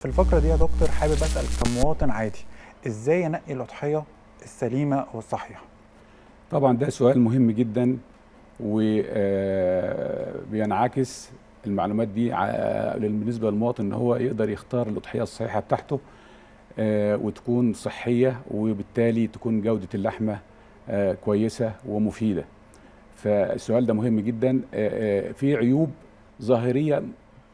في الفقرة دي يا دكتور حابب أسأل كمواطن عادي إزاي أنقي الأضحية السليمة والصحيحة؟ طبعا ده سؤال مهم جدا وبينعكس المعلومات دي بالنسبة للمواطن ان هو يقدر يختار الأضحية الصحيحة بتاعته وتكون صحية وبالتالي تكون جودة اللحمة كويسة ومفيدة. فالسؤال ده مهم جدا. في عيوب ظاهرية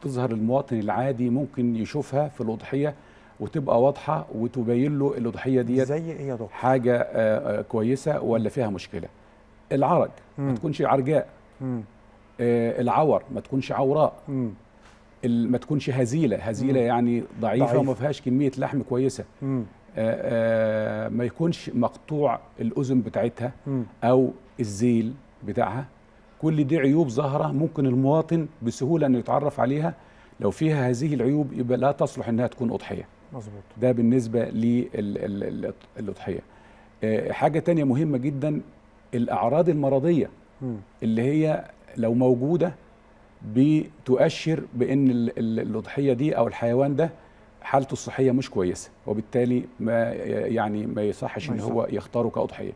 تظهر المواطن العادي ممكن يشوفها في الأضحية وتبقى واضحة وتبين له الأضحية ديت زي إيه يا دكتور؟ حاجة كويسة ولا فيها مشكلة. العرج ما تكونش عرجاء، العور ما تكونش عوراء، ما تكونش هزيلة يعني ضعيفة وما فيهاش كمية لحم كويسة، ما يكونش مقطوع الأذن بتاعتها أو الذيل بتاعها. كل دي عيوب ظاهرة ممكن المواطن بسهولة أنه يتعرف عليها. لو فيها هذه العيوب يبقى لا تصلح أنها تكون أضحية. مظبوط. ده بالنسبة للأضحية. حاجة تانية مهمة جدا، الأعراض المرضية اللي هي لو موجودة بتؤشر بأن الأضحية دي أو الحيوان ده حالته الصحية مش كويسة، وبالتالي ما يصحش ان هو يختاره كأضحية.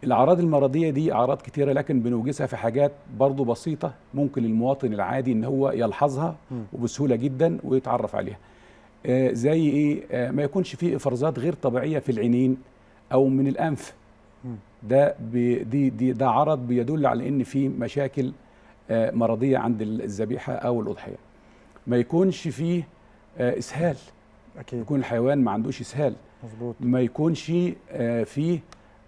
الأعراض المرضية دي أعراض كتيرة لكن بنوجزها في حاجات برضو بسيطة ممكن المواطن العادي ان هو يلحظها وبسهولة جدا ويتعرف عليها. زي ايه؟ ما يكونش فيه افرازات غير طبيعية في العينين او من الأنف. ده عرض بيدل على ان في مشاكل مرضية عند الذبيحة او الأضحية. ما يكونش فيه اسهال، أكيد. يكون الحيوان ما عندوش اسهال. مظبوط. ما يكونش فيه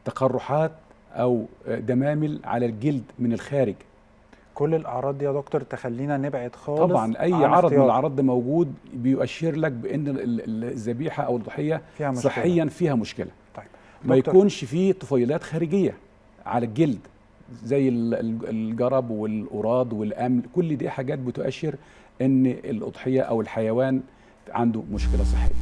تقرحات او دمامل على الجلد من الخارج. كل الأعراض دي يا دكتور تخلينا نبعد خالص طبعا اي عن عرض من اختيار. الاعراض ده موجود بيؤشر لك بان الذبيحه او الضحيه فيها صحيا فيها مشكله. طيب ما يكونش فيه طفيلات خارجيه على الجلد زي الجرب والقراض والامل. كل دي حاجات بتؤشر ان الاضحيه او الحيوان عنده مشكله صحيه.